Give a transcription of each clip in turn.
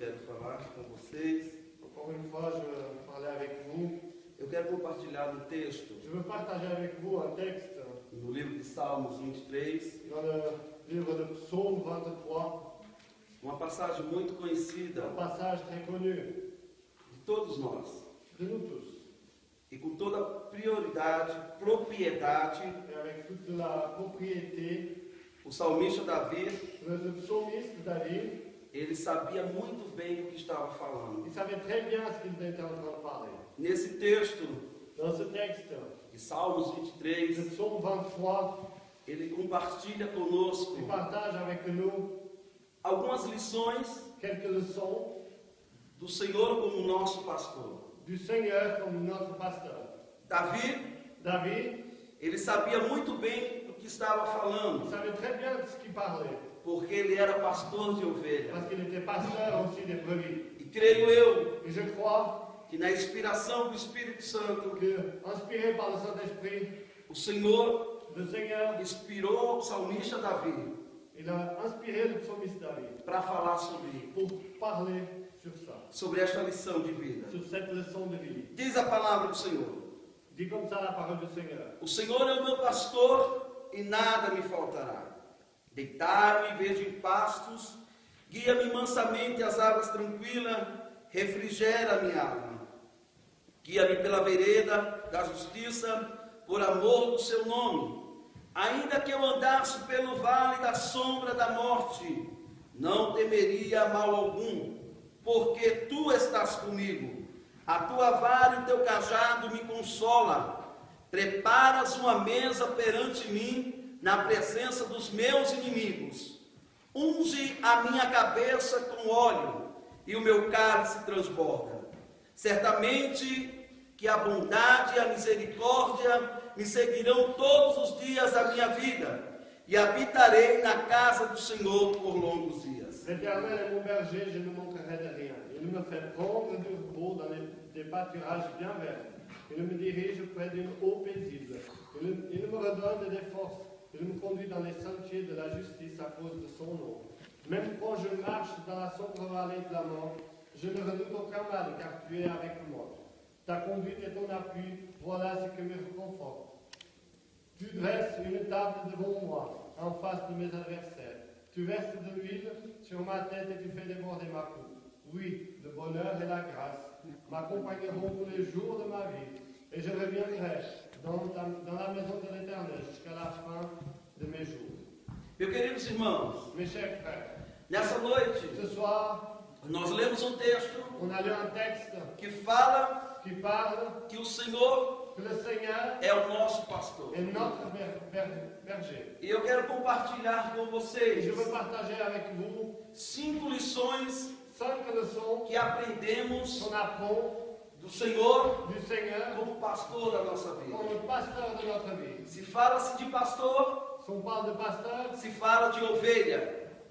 quero falar com vocês. Encore une fois, je veux parler avec vous. Eu quero compartilhar um texto Je veux partager avec vous un texte no livro de Salmos 23, dans le livre de Psaume 23, uma passagem muito conhecida un passage très connu de todos nós. de nous tous. E com toda prioridade, propriedade, Et avec toute la propriété, o salmista Davi, le psalmiste David, ele sabia muito bem do que estava falando. il savait très bien ce qu'il était en train de parler. Nesse texto Dans ce texte, de Salmos le 23, Psaume 23, ele compartilha conosco il partage avec nous algumas lições quelques leçons do Senhor como nosso pastor. du Seigneur comme notre pasteur. David, Ele sabia muito bem do que estava il falando, savait très bien de ce qu'il parlait, porque ele era pastor de ovelhas. parce qu'il était pasteur aussi des brebis. E creio eu Et je crois que na inspiração do Espírito Santo, que, inspiré par le Saint-Esprit, o Senhor le Seigneur, inspirou o salmista Davi il a inspiré le psalmiste David para falar sobre pour parler sur ça, sobre esta lição de vida. sur cette leçon de vie. Diz a palavra do Senhor: Dit comme ça la parole du Seigneur. o Senhor é o meu pastor e nada me faltará. Deitar-me em vez de pastos, guia-me mansamente às águas tranquilas, refrigera a minha alma. Guia-me pela vereda da justiça, por amor do seu nome. Ainda que eu andasse pelo vale da sombra da morte, não temeria mal algum, porque tu estás comigo. A tua vara e o teu cajado me consola. Preparas uma mesa perante mim, na presença dos meus inimigos. Unge a minha cabeça com óleo, e o meu cálice transborda. Certamente que a bondade e a misericórdia me seguirão todos os dias da minha vida, e habitarei na casa do Senhor por longos dias. L'Éternel est mon berger, je ne manquerai de rien. Il me fait prendre du repos dans des pâturages bien verts. Il me dirige près d'une eau paisible. Il me redonne des forces. Il me conduit dans les sentiers de la justice à cause de son nom. Même quand je marche dans la sombre vallée de la mort, je ne redoute aucun mal, car tu es avec moi. Ta conduite et ton appui, voilà ce qui me réconforte. Tu dresses une table devant moi, en face de mes adversaires. Tu verses de l'huile sur ma tête et tu fais déborder ma coupe. Oui, le bonheur et la grâce m'accompagneront tous les jours de ma vie, et je reviendrai dans la maison de l'Éternel jusqu'à la fin de mes jours. Meus queridos irmãos, Mes chers frères, nessa noite ce soir, nós lemos um texto on a lu un texte que fala qui parle que o Senhor que le Seigneur é o nosso pastor. est notre berger. E eu quero compartilhar com Et vocês je veux partager avec vous 5 lições 5 leçons que aprendemos qu'on apprend do Senhor du Seigneur como pastor da nossa comme vida. le pasteur de notre vie. Se fala-se de pastor, Si on parle de pasteur, se fala de ovelha.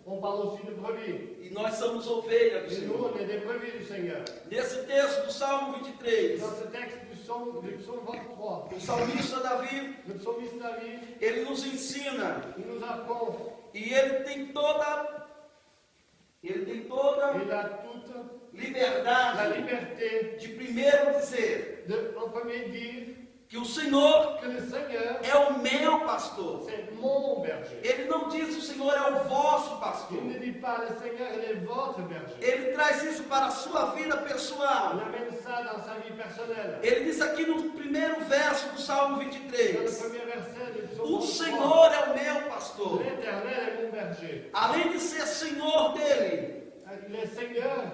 on parle aussi de brebis. E nós somos ovelha do Et nous, Senhor. on est des brebis du Seigneur. Nesse texto do Salmo 23, Dans ce texte du psaume 23, o salmista Davi, le psalmiste David, ele nos ensina il nous apprend, e ele tem toda il a toute la liberdade liberté de primeiro dizer de, en premier, dire que o Senhor que le Seigneur, é o meu pastor. c'est mon berger. Ele não diz o Senhor é o vosso pastor. Il ne dit pas le Seigneur, il est votre berger. Ele traz isso para a sua vida Il pessoal. amène ça dans sa vie personnelle. Ele diz aqui no primeiro verso do Salmo Dans le 23: premier verset du o psaume 23, Senhor é o meu pastor. l'Éternel est mon berger. Além de ser Senhor dele, Le Seigneur,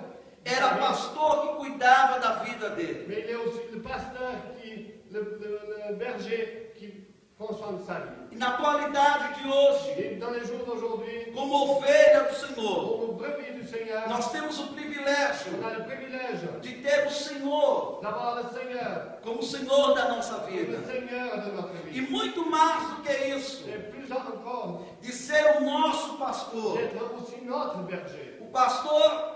era pastor que cuidava da vida dele. mais il est aussi le pasteur le berger qui prend soin de sa vie. E na atualidade de hoje, Et dans les jours d'aujourd'hui, como ovelha do Senhor, comme brebis du Seigneur, nós temos o privilégio on a le privilège de ter o Senhor d'avoir le Seigneur como Senhor da nossa comme vida. le Seigneur de notre E vie. muito mais do que isso, Et plus encore, de ser o nosso pastor. d'être aussi notre berger. O pastor,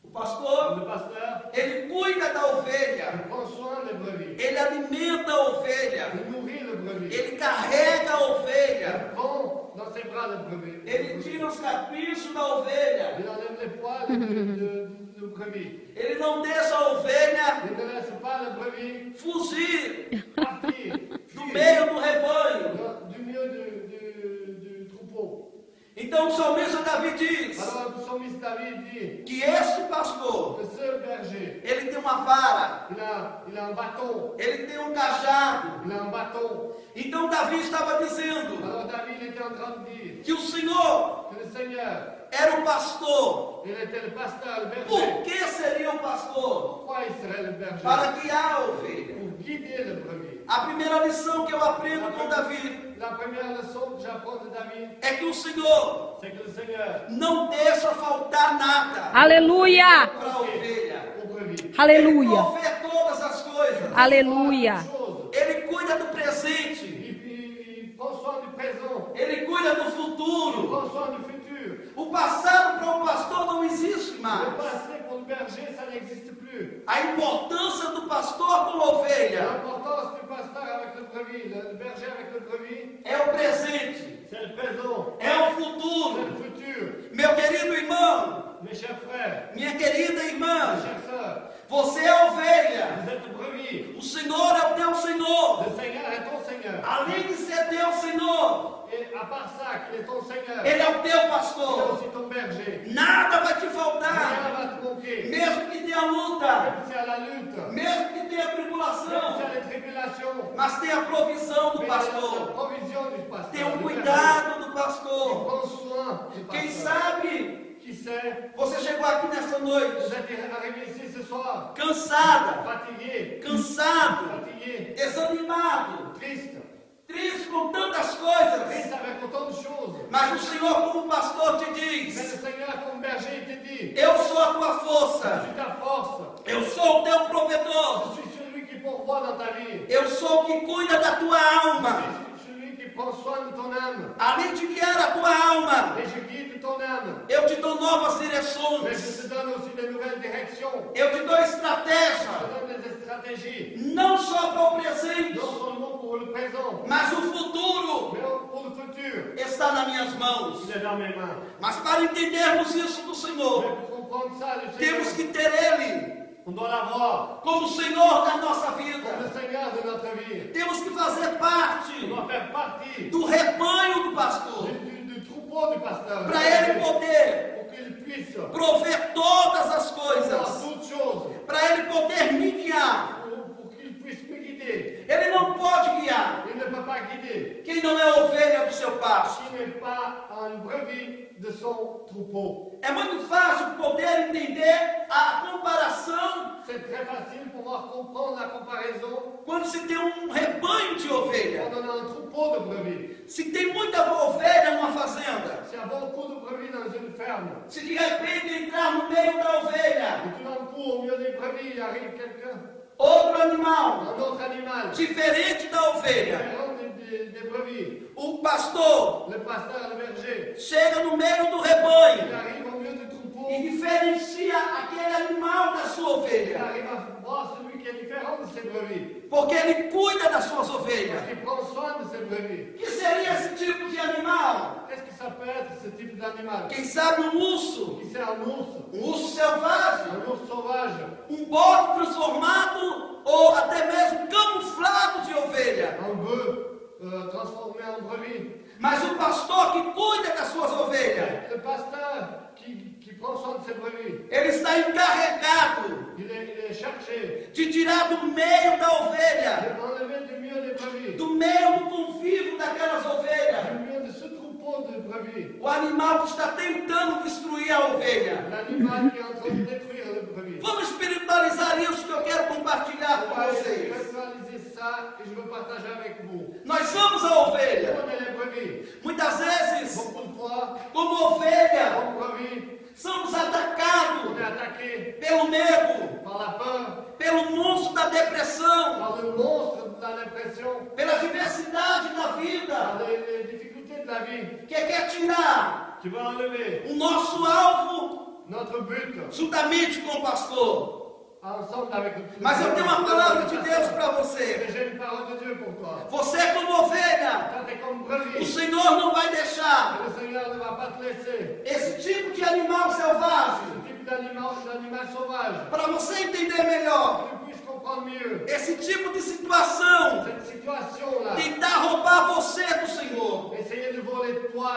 Le pasteur, ele cuida da ovelha, il prend soin des brebis. ele alimenta a ovelha, Il nourrit le brebis. ele carrega a ovelha, Il prend dans ses bras le brebis. ele tira os caprichos da ovelha, Il enlève les poils de brebis. Ele não deixa a ovelha Il ne laisse pas le brebis fugir partir do meio do rebanho. du milieu du troupeau. Então o salmista Davi diz Alors le psalmiste David dit que este pastor, que ce berger, ele tem uma vara, il a un bâton, ele tem um cajado. il a un bâton. Então Davi estava dizendo Alors David était en train de dire que o Senhor que le Seigneur, era o pastor. il était le pasteur, le Por berger. que seria o pastor? Pourquoi il serait le berger? Para guiar a ovelha. Pour guider le brebis. A primeira lição que eu aprendo com Davi La première leçon que j'apprends de David, é que o Senhor c'est que le Seigneur não deixa faltar nada Aleluia! para a ovelha. au brebis. Ele Aleluia! provê todas as coisas. Aleluia! Chose. Ele cuida do presente. Il prend soin du présent. Ele cuida do Il futuro. prend soin du futur. O passado para o pastor não existe Le mais. passé pour le berger, ça n'existe plus. A importância do pastor com a ovelha L'importance du pasteur avec le brebis, le berger avec le brebis, é o presente, c'est le présent, é o c'est futuro. le futur. Meu querido irmão, Mes chers frères, minha querida mes irmã, chères sœurs, você é a ovelha. vous êtes le brebis. O Senhor é o teu Senhor. Le Seigneur est ton Seigneur. Além de ser teu Senhor, Et à part ça, qu'il est ton Seigneur, Ele é o teu il est pastor. aussi ton berger. Nada vai te Rien faltar. va te manquer. Mesmo que tenha luta, Même s'il y a la lutte, mesmo que tenha même s'il y tribulação, a les tribulations, mas tem a provisão do mais la pastor. provision du pasteur. Tem o du cuidado do berger. Il pastor. prend soin du Quem pasteur. sabe Qui sait, você chegou aqui nessa noite vous êtes arrivé ici ce soir, cansada, fatigué, cansado, desanimado, triste triste com tantas coisas. avec autant de choses. Mas o Senhor, como pastor, te Mais diz: le Seigneur, comme berger, il te dit, eu sou a tua je força, suis ta force, eu sou o teu provedor, je suis celui qui pourvoit dans ta vie, eu sou o que cuida da tua je alma. suis celui qui prend soin de ton âme, Além de guiar a tua alma, et je guide ton âme. eu te dou novas Mais je direções, te donne aussi des nouvelles directions, eu te dou je estratégia, te donne des stratégies, não só para o presente, non seulement pour le présent, mas o futuro mais pour le futur. está nas minhas mãos. Il est dans mes mains. Mas para entendermos isso do Mais Senhor, pour comprendre ça, le temos Seigneur, que ter Ele on doit l'avoir como Senhor da nossa comme vida. le Seigneur de notre vie. Temos que fazer On parte doit faire partie do rebanho do pastor, du troupeau du pasteur. para Ele poder Pour qu'il puisse prover todas as voir coisas, toutes choses. para Ele poder me guiar. Pour qu'il puisse me guider. Ele não pode guiar Il ne peut pas guider quem não é ovelha do seu pasto. qui n'est pas un brebis de son troupeau. É muito fácil poder entender a comparação C'est très facile pour pouvoir comprendre la comparaison quando se tem um rebanho de ovelha. quand on a un troupeau de brebis. Se tem muita ovelha numa fazenda, S'il y a beaucoup de brebis dans une ferme, se de repente entrar no meio da ovelha et tout d'un coup, au milieu des brebis, il arrive quelqu'un, outro animal un autre animal, diferente da ovelha, différent des brebis. o pastor Le pasteur, le berger, chega no meio do il rebanho arrive au milieu du troupeau, e diferencia aquele animal da sua il ovelha, arrive à voir celui qui est différent de ses brebis, porque ele cuida das suas parce ovelhas. qu'il prend soin de ses brebis. Que seria esse tipo de animal? Qu'est-ce que ça peut être ce type d'animal? Quem sabe um urso, Qui c'est un ours selvagem, sauvage, bode transformado ou até mesmo camuflado de ovelha. un bœuf transformé en brebis. Mas o pastor que cuida das suas ovelhas, Le pasteur qui prend soin de ses brebis, ele está encarregado il est cherché de tirar do meio da ovelha, de enlever du milieu des brebis, do meio do convívio daquelas du ovelhas, milieu de ce troupeau de brebis. o animal que está tentando destruir a ovelha. L'animal qui est en train de détruire le brebis. Vamos espiritualizar isso que eu quero compartilhar On com va vocês. réaliser ça et je veux partager avec vous. Nós somos a ovelha. On est les brebis. Muitas vezes, Beaucoup de fois, como ovelha, comme brebis, somos on atacados est attaqué pelo medo, par la peur, pelo monstro da depressão, par le monstre de la dépression, pela diversidade da par vida, les difficultés de la vie que quer tirar qui va enlever o nosso alvo notre but juntamente com o pastor. ensemble avec le Mas eu tenho uma palavra de Deus para você. Mais j'ai une parole de Dieu pour toi. Você é como ovelha. Toi, t'es comme O brebis. Senhor não vai deixar Le Seigneur ne va pas te laisser. esse tipo de animal selvagem. Ce type d'animal sauvage. Para você entender melhor, Que tu puisses comprendre mieux. esse tipo de situação, Cette situation-là. tentar roubar você do Senhor. Essayer de voler toi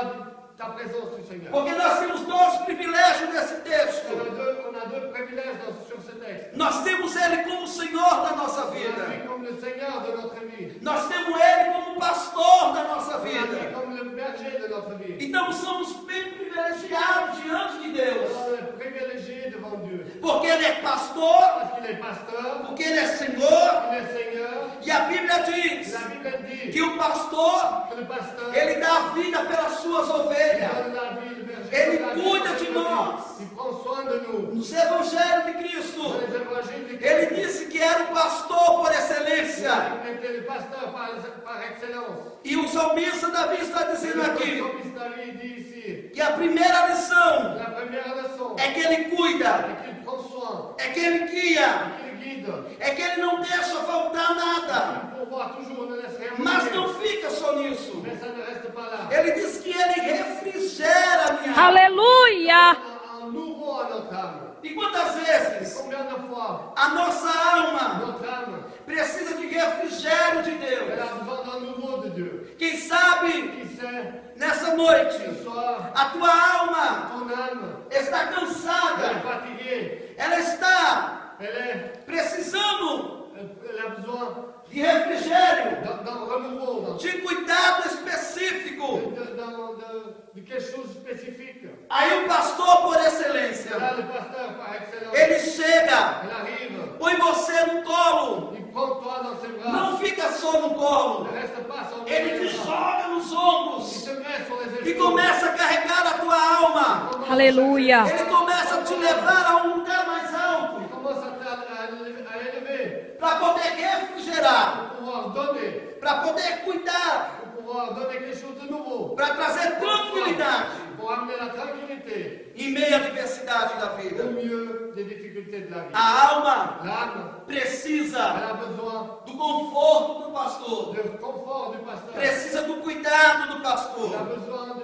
ta présence du Seigneur. Porque nós temos dois privilégios nesse texto. On a deux privilèges sur ce texte. Nós temos Ele como Senhor da nossa On a vida. lui comme le Seigneur de notre vie. Nós temos Ele como pastor da nossa On a lui vida. comme le berger de notre vie. Então somos bem privilegiados diante de Deus. On est privilégié devant Dieu. Porque Ele é pastor, Parce qu'il est pasteur, porque Ele é Senhor. il est Seigneur. E a Bíblia diz La Bible dit que o pastor, que le pasteur ele dá a vida pelas suas ovelhas. donne la vie, le berger Ele donne la vie cuida de de notre nós. vie. Il prend soin de nous. Nos evangelhos de Dans Cristo, les évangiles de ele Christ, disse que era o pastor por excelência. il était le pasteur par excellence. E o salmista Davi está Et dizendo le aqui psalmiste David dit ici, que a primeira lição la première leçon é que ele cuida, est qu'il prend soin, é que ele guia, qu'il guide. é que ele não deixa faltar nada. Il pourvoit toujours, ne laisse rien Mas manquer. não fica só nisso. Mais ça ne reste pas là. Ele diz que ele refrigera a minha alma. Aleluia! Un nouveau à notre âme. E quantas vezes Combien de fois a nossa alma notre âme, precisa de refrigério de Deus? elle a besoin d'un nouveau de Dieu. Quem sabe Qui sait, nessa noite ce soir, a tua alma ton âme, está elle est cansada, fatiguée, ela está elle precisando a besoin de refrigério, d'un renouveau, de cuidado específico. de quelque chose de spécifique. Aí o pastor por excelência, Là, le pasteur par excellence, ele chega, elle arrive, põe você no colo, il prend toi dans ses bras, não fica só no colo, ne reste pas sans ele te bras. joga nos Il ombros te met sur les e épaules. começa a carregar a tua alma. Aleluia! Ele começa a te levar a um lugar mais alto Il commence à élever para poder refrigerar, pour pouvoir donner, para poder cuidar, pour pouvoir donner quelque chose de nouveau, para trazer tranquilidade pour amener la tranquillité em meio à diversidade da au vida. milieu des difficultés de la vie. A alma L'âme, elle precisa a besoin do conforto do pastor, du confort du pasteur. precisa do cuidado do Elle a pastor. besoin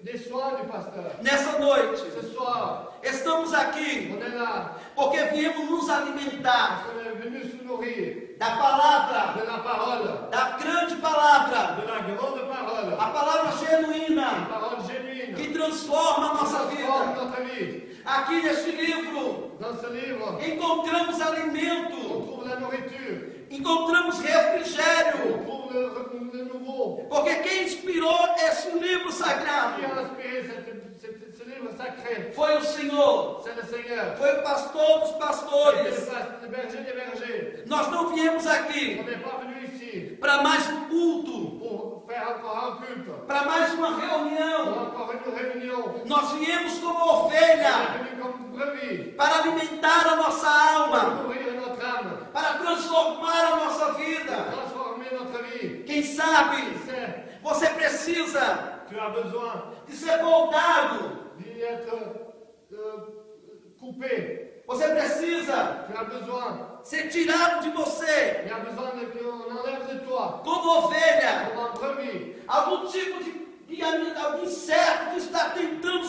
des soins du pasteur. Nessa noite, Ce soir, estamos aqui on est là, porque viemos nos alimentar on est venu se nourrir da palavra, de la parole, da grande palavra, de la grande parole, a palavra genuína parole genuine, que transforma a nossa transforme vida. notre vie. Aqui neste livro, Dans ce livre, encontramos on alimento, trouve la nourriture, encontramos on refrigério, trouve le nouveau. porque quem inspirou esse livro Qui sagrado a inspiré ce livre sacré? foi o Senhor, C'est le Seigneur. foi o pastor dos C'est pastores. le berger des bergers. Nós não viemos aqui On n'est pas venu ici para mais um culto, pour faire encore un culte, para mais uma pour reunião. encore une réunion. Nós viemos como On ovelha est venu comme brebis para alimentar a nossa pour alma, nourrir notre âme, para transformar a nossa vida. transformer notre vie. Quem sabe Tu sais, você precisa tu as besoin de ser moldado, d'y être coupé. você precisa Tu as besoin. ser tirado de você Il y a besoin qu'on enlève de toi, como ovelha, comme un brebis, algum tipo de inseto que está tentando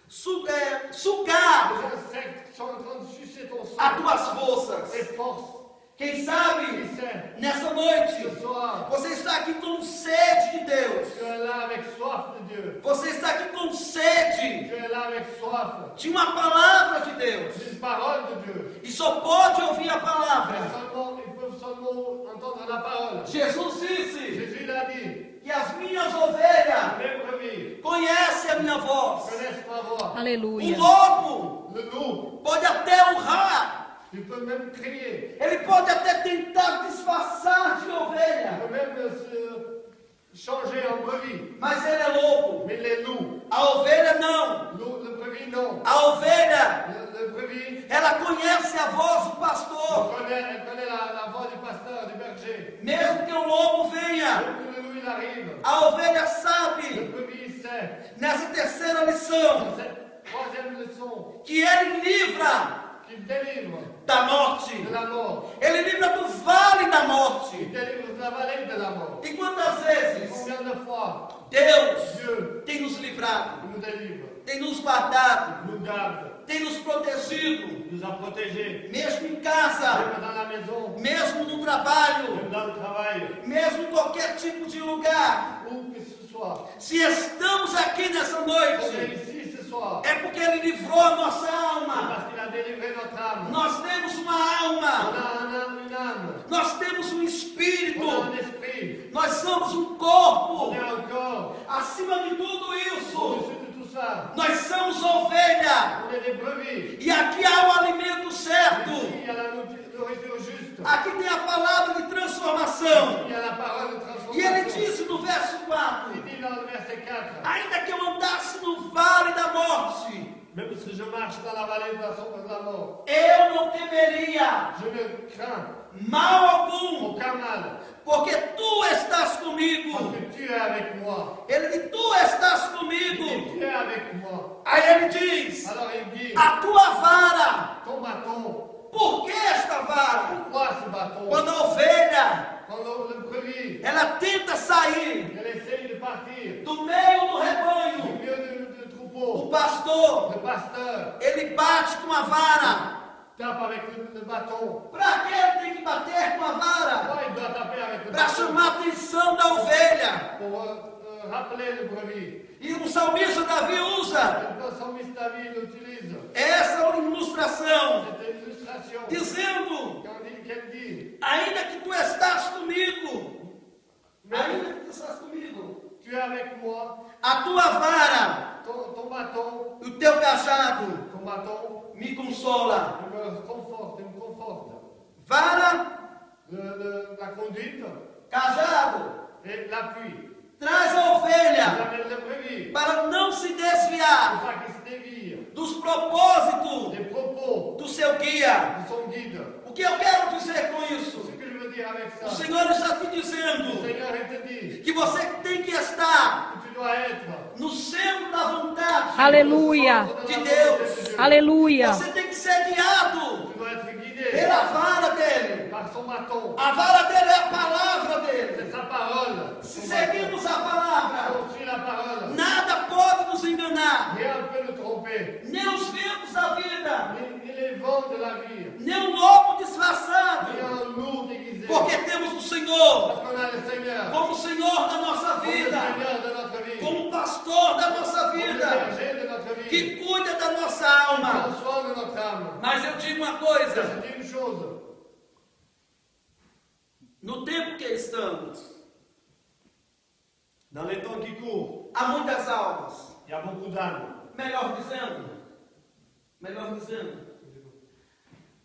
sugar des insectes qui sont en train de sucer ton sang, as tuas forças. tes forces. Quem sabe Qui sait, nessa noite ce soir, você está aqui com sede de Deus. tu es là avec soif de Dieu. Você está aqui com sede Tu es là avec soif de uma palavra de Deus. d'une parole de Dieu. E só pode ouvir a Mais palavra. seulement, ils peuvent seulement entendre la parole. Jesus disse Jésus l'a dit. que as minhas ovelhas Mes brebis conhecem a minha voz. connaissent ma voix. O Aleluia! lobo Le loup, pode até honrar, tu peux même crier. ele pode até tentar disfarçar de Tu ovelha, peux même se changer en brebis. mas ele é lobo. Mais les loups, A ovelha não. le brebis non. A ovelha, Le brebis, ela conhece a voz do pastor. elle connaît la voix du pasteur, du berger. Mesmo que o lobo venha, Dès que le loup il arrive, a ovelha le sabe, brebis sait. nessa terceira lição, Cette troisième leçon, que ele livra qu'il délivre da morte. de la mort. Ele livra do vale da Il morte. délivre de la vallée de la mort. E quantas vezes Combien de fois Deus Dieu tem nos livrado, nous délivre, tem nos guardado, nous garde, tem nos protegido, nous a protégés, mesmo em casa, même dans la maison, mesmo no trabalho, même dans le travail, mesmo em qualquer tipo de lugar. où que ce soit. Se estamos aqui nessa On est noite, ici ce soir, é porque Ele livrou a nossa c'est alma. parce qu'il a délivré notre âme. Nós temos uma On alma, a une âme, nós temos um espírito, on a un esprit, nós somos um on corpo. est un corps. Acima de tudo isso, Au-dessus de tout ça, nós somos ovelha. on est des brebis. E aqui há o alimento certo. Ici, il y a la nourriture juste. Aqui tem a palavra de transformação. Il y a la parole de E ele transformation. disse no verso 4: Il dit dans le verset 4, ainda que eu andasse no vale da morte, même si je marche dans la vallée de la sombra de la mort, eu não temeria je ne crains mal algum, aucun mal, porque tu estás parce comigo. que tu es avec moi. Ele diz: tu estás Il comigo. dit, tu es avec moi. Aí ele diz: Alors il dit, a tua vara. ton bâton, Por que esta vara? pourquoi ce bâton? Quando a ovelha Quand le brebis, ela tenta sair elle essaye de partir do meio do au rebanho, milieu du o troupeau, pastor le pasteur ele bate com a vara. tape avec le bâton. Para que ele tem que bater com a vara? Pourquoi il doit taper avec le Para bâton? chamar a atenção da ovelha. Pour rappeler le brebis. E o salmista Davi usa Le psalmiste David l'utilise. essa ilustração, Cette illustration. dizendo: Qu'elle dit, ainda que tu estás comigo, ainda que tu estás comigo, tu es avec moi, a tua vara, ton bâton, o teu cajado ton bâton me consola. me conforte, me conforte. Vara, La conduite cajado, et l'appui. traz a ovelha J'amène le brebis. para não se Pour desviar pas qu'il se dévie dos propósitos des propos do seu guia. de son guide. O que eu quero dizer com isso? Ce que je veux dire avec O ça, Senhor está te le dizendo Seigneur, il te dit que você tem que estar que tu dois être no centro da vontade Aleluia. de Deus. Aleluia. Você tem que ser guiado Tu dois être guidé pela vara dele. par son bâton. A vara dele é a palavra dele. C'est sa parole. Se Son seguirmos a bâton. palavra, Si on suit la parole, nada pode nos enganar. rien ne peut nous tromper. Nem os ventos da vida, Ni les vents de la vie, nem um lobo disfarçado. ni un loup déguisé. Porque temos o Senhor Parce qu'on a le Seigneur, como Senhor da nossa comme le vida, Seigneur de notre vie, como pastor da nossa comme le vida, berger de notre vie, que cuida da nossa qui alma. prend soin de notre âme. Mas eu digo uma coisa: Je dis une chose, no tempo que estamos, dans les temps qui courent, há muitas almas. il y a beaucoup d'âmes. Melhor dizendo,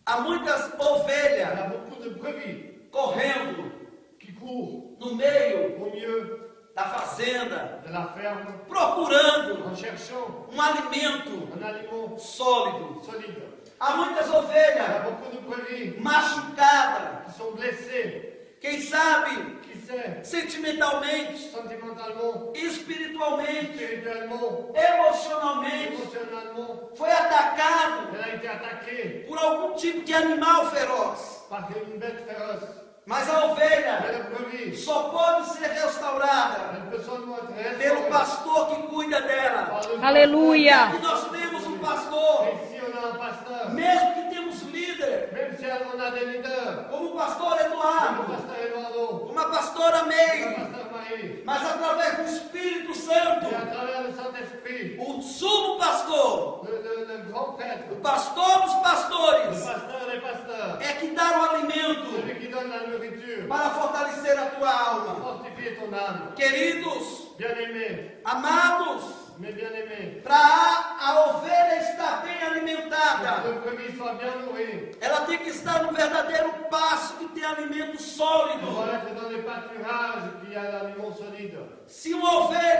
há muitas ovelhas Il y a beaucoup de brebis correndo qui courent no meio au milieu da fazenda, de la ferme procurando en cherchant um alimento un aliment sólido. solide. Há muitas Il y a ovelhas beaucoup de brebis machucadas, qui sont blessées, quem sabe qui sait, sentimentalmente, sentimentalement, espiritualmente, spirituellement, emocionalmente, émotionnellement. foi atacado Elle a été attaquée por algum tipo de animal feroz. par une bête féroce. Mas a Mais ovelha la brebis, só pode ser restaurada elle peut seulement être pelo restaurée pastor que cuida dela. par le Aleluia. E nós temos um pastor, pasteur. Et si on a un pasteur, mesmo que temos líder, même si on a des leaders, como o pastor comme le Eduardo, pasteur Eduardo, como a pastora comme le May, pasteur Marie, mas através do Espírito Santo, et à travers le Saint-Esprit, o sumo pastor, le grand prêtre, o pastor dos le pastores, pasteur des pasteurs, é que dá o alimento celui qui donne la nourriture, para fortalecer a tua alma. fortifier ton âme. Queridos, Bien-aimés, amados, mes bien-aimés, para a ovelha estar bem alimentada, que le brebis soit bien nourri, ela tem que estar no verdadeiro pasto que tem alimento on sólido. va être dans les pâturages qui a l'aliment solide. Se uma ovelha